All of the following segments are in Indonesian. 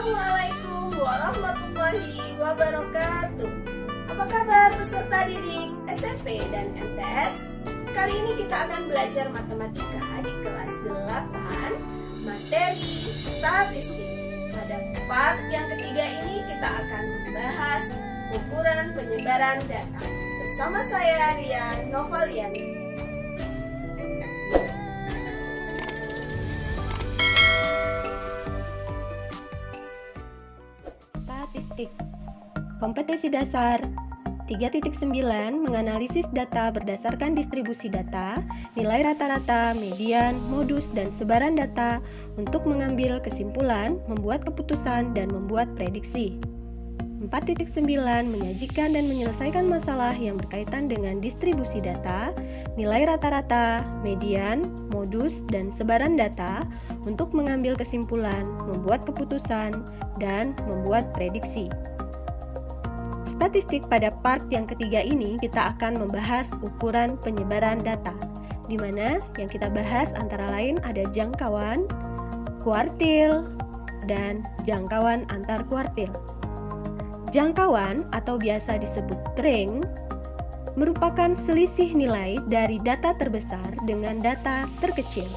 Assalamualaikum warahmatullahi wabarakatuh. Apa kabar peserta didik SMP dan MTS? Kali ini kita akan belajar matematika di kelas 8, materi statistik. Pada part yang ketiga ini kita akan membahas ukuran penyebaran data. Bersama saya Rian Novaliani. Statistik. Kompetensi dasar 3.9 menganalisis data berdasarkan distribusi data, nilai rata-rata, median, modus, dan sebaran data untuk mengambil kesimpulan, membuat keputusan, dan membuat prediksi. 4.9 menyajikan dan menyelesaikan masalah yang berkaitan dengan distribusi data, nilai rata-rata, median, modus, dan sebaran data untuk mengambil kesimpulan, membuat keputusan, dan membuat prediksi. Statistik pada part yang ketiga ini kita akan membahas ukuran penyebaran data, di mana yang kita bahas antara lain ada jangkauan, kuartil, dan jangkauan antar kuartil. Jangkauan atau biasa disebut range merupakan selisih nilai dari data terbesar dengan data terkecil.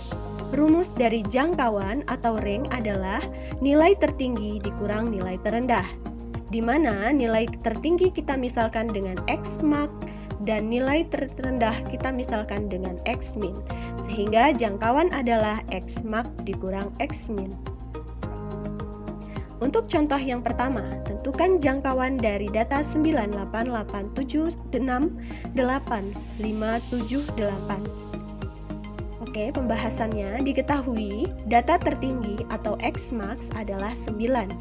Rumus dari jangkauan atau range adalah nilai tertinggi dikurang nilai terendah, di mana nilai tertinggi kita misalkan dengan X max dan nilai terendah kita misalkan dengan X min, sehingga jangkauan adalah X max dikurang X min. Untuk contoh yang pertama, tentukan jangkauan dari data 9887685578. Oke, pembahasannya diketahui data tertinggi atau X max adalah 9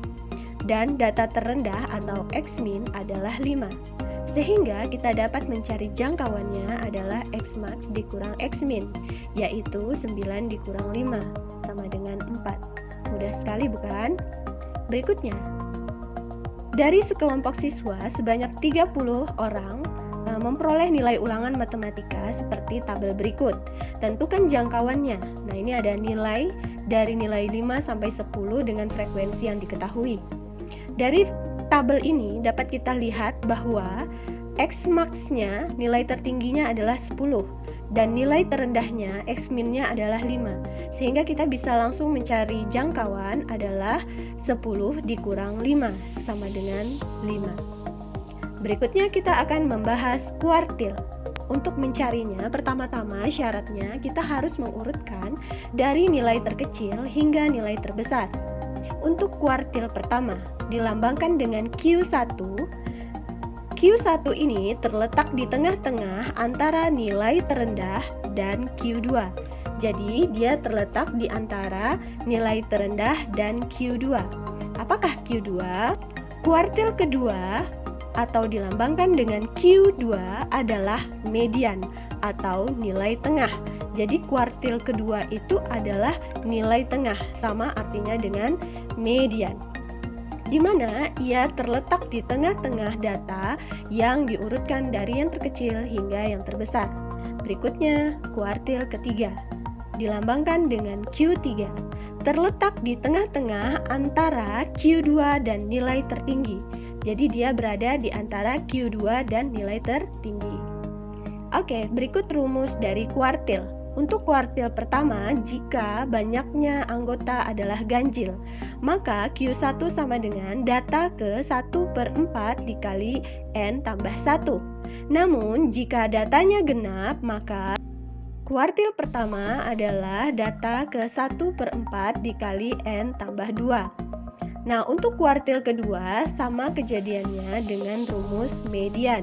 dan data terendah atau X min adalah 5. Sehingga kita dapat mencari jangkauannya adalah X max dikurang X min, yaitu 9 dikurang 5 sama dengan 4. Mudah sekali bukan? Berikutnya, dari sekelompok siswa sebanyak 30 orang memperoleh nilai ulangan matematika seperti tabel berikut. Tentukan jangkauannya. Nah, ini ada nilai dari nilai 5 sampai 10 dengan frekuensi yang diketahui. Dari tabel ini dapat kita lihat bahwa X max-nya nilai tertingginya adalah 10 dan nilai terendahnya X min-nya adalah 5. Sehingga kita bisa langsung mencari jangkauan adalah 10 dikurang 5 sama dengan 5. Berikutnya kita akan membahas kuartil. Untuk mencarinya, pertama-tama syaratnya kita harus mengurutkan dari nilai terkecil hingga nilai terbesar. Untuk kuartil pertama, dilambangkan dengan Q1. Q1 ini terletak di tengah-tengah antara nilai terendah dan Q2. Jadi, dia terletak di antara nilai terendah dan Q2. Apakah Q2? Kuartil kedua atau dilambangkan dengan Q2 adalah median atau nilai tengah. Jadi kuartil kedua itu adalah nilai tengah, sama artinya dengan median, di mana ia terletak di tengah-tengah data yang diurutkan dari yang terkecil hingga yang terbesar. Berikutnya, kuartil ketiga dilambangkan dengan Q3, terletak di tengah-tengah antara Q2 dan nilai tertinggi. Jadi dia berada di antara Q2 dan nilai tertinggi. Oke, berikut rumus dari kuartil. Untuk kuartil pertama, jika banyaknya anggota adalah ganjil, maka Q1 sama dengan data ke 1/4 dikali N tambah 1. Namun, jika datanya genap, maka kuartil pertama adalah data ke 1/4 dikali N tambah 2. Nah, untuk kuartil kedua sama kejadiannya dengan rumus median.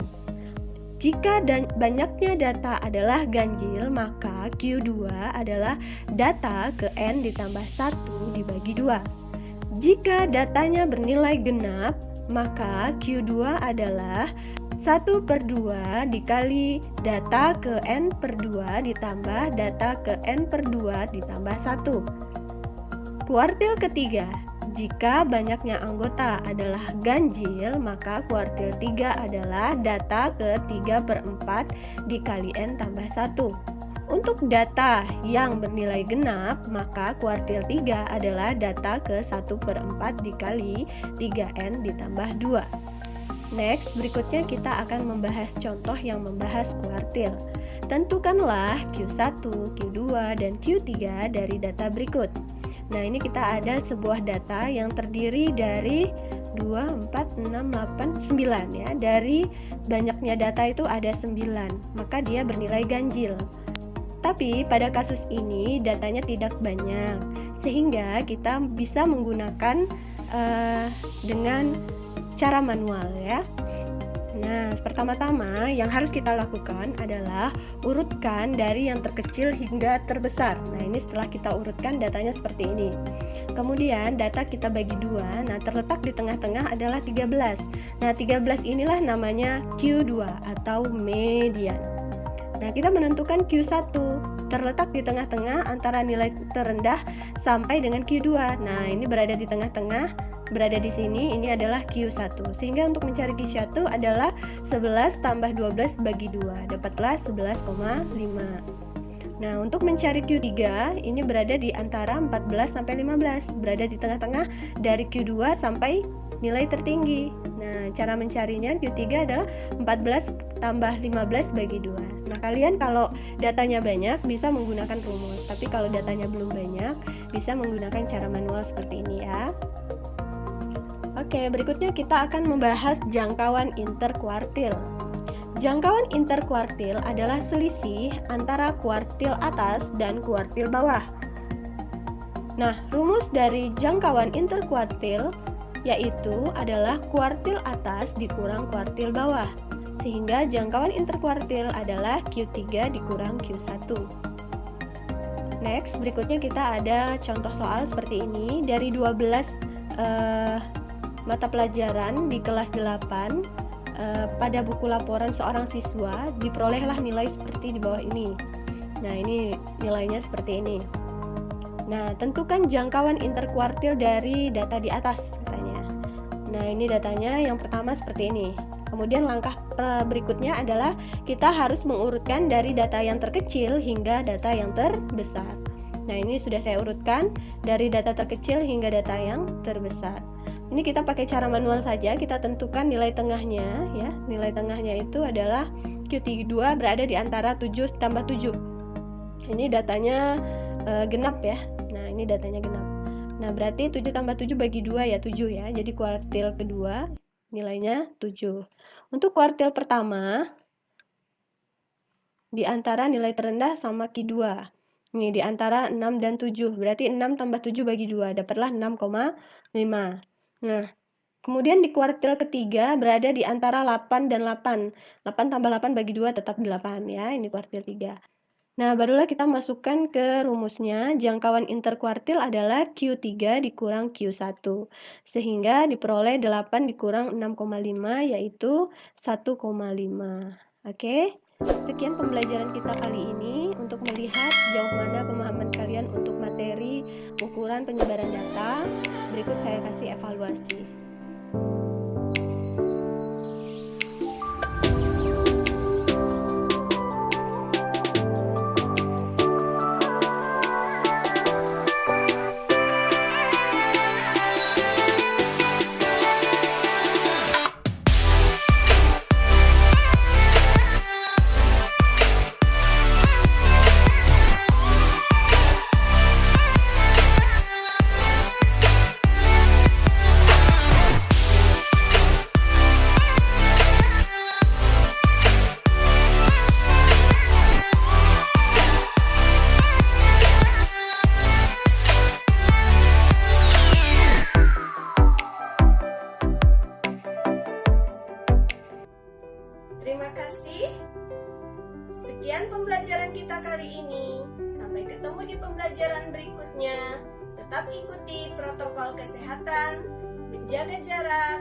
Jika banyaknya data adalah ganjil, maka Q2 /adalah data ke N ditambah 1 dibagi 2. Jika datanya bernilai genap, maka Q2 adalah 1/2 dikali data ke N/2 ditambah data ke N/2 ditambah 1. Kuartil ketiga, jika banyaknya anggota adalah ganjil, maka kuartil 3 adalah data ke 3/4 dikali N tambah 1. untuk data yang bernilai genap, maka kuartil 3 adalah data ke 1/4 dikali 3N ditambah 2. Next, berikutnya kita akan membahas contoh yang membahas kuartil. Tentukanlah Q1, Q2, dan Q3 dari data berikut. Nah, ini kita ada sebuah data yang terdiri dari 2, 4, 6, 8, 9 ya. Dari banyaknya data itu ada 9, maka dia bernilai ganjil. Tapi pada kasus ini datanya tidak banyak, sehingga kita bisa menggunakan dengan cara manual ya. Nah, pertama-tama yang harus kita lakukan adalah urutkan dari yang terkecil hingga terbesar. Nah, ini setelah kita urutkan datanya seperti ini. Kemudian data kita bagi 2. Nah, terletak di tengah-tengah adalah 13. Nah, 13 inilah namanya Q2 atau median. Nah, kita menentukan Q1 terletak di tengah-tengah antara nilai terendah sampai dengan Q2. Nah, ini berada di tengah-tengah, berada di sini, ini adalah Q1. Sehingga untuk mencari Q1 adalah 11 tambah 12 bagi 2, dapatlah 11,5. Nah, untuk mencari Q3, ini berada di antara 14 sampai 15, berada di tengah-tengah dari Q2 sampai nilai tertinggi. Nah, cara mencarinya Q3 adalah 14 tambah 15 bagi 2. Nah, kalian kalau datanya banyak bisa menggunakan rumus, tapi kalau datanya belum banyak bisa menggunakan cara manual seperti ini ya. Oke, berikutnya kita akan membahas jangkauan interkuartil. Jangkauan interkuartil adalah selisih antara kuartil atas dan kuartil bawah. Nah, rumus dari jangkauan interkuartil yaitu adalah kuartil atas dikurang kuartil bawah. Sehingga jangkauan interkuartil adalah Q3 dikurang Q1. Next, berikutnya kita ada contoh soal seperti ini. Dari 12 mata pelajaran di kelas 8, pada buku laporan seorang siswa diperolehlah nilai seperti di bawah ini. Nah, ini nilainya seperti ini. Nah, tentukan jangkauan interkuartil dari data di atas katanya. Nah, ini datanya yang pertama seperti ini. Kemudian langkah berikutnya adalah kita harus mengurutkan dari data yang terkecil hingga data yang terbesar. Nah, ini sudah saya urutkan dari data terkecil hingga data yang terbesar. Ini kita pakai cara manual saja, kita tentukan nilai tengahnya ya. Nilai tengahnya itu adalah Q2 berada di antara 7 tambah 7. Ini datanya genap ya. Nah, ini datanya genap. Nah, berarti 7 tambah 7 bagi 2 ya, 7 ya. Jadi kuartil kedua nilainya 7. Untuk kuartil pertama di antara nilai terendah sama Q2. Ini di antara 6 dan 7. Berarti 6 tambah 7 bagi 2 dapatlah 6,5. Nah, kemudian di kuartil ketiga berada di antara 8 dan 8. 8 tambah 8 bagi 2 tetap 8 ya, ini kuartil 3. Nah, barulah kita masukkan ke rumusnya. Jangkauan interkuartil adalah Q3 dikurang Q1. Sehingga diperoleh 8 dikurang 6,5 yaitu 1,5. Oke? Sekian pembelajaran kita kali ini. Untuk melihat sejauh mana pemahaman kalian untuk materi ukuran penyebaran data, berikut saya kasih evaluasi. Terima kasih. Sekian pembelajaran kita kali ini. Sampai ketemu di pembelajaran berikutnya. Tetap ikuti protokol kesehatan, menjaga jarak,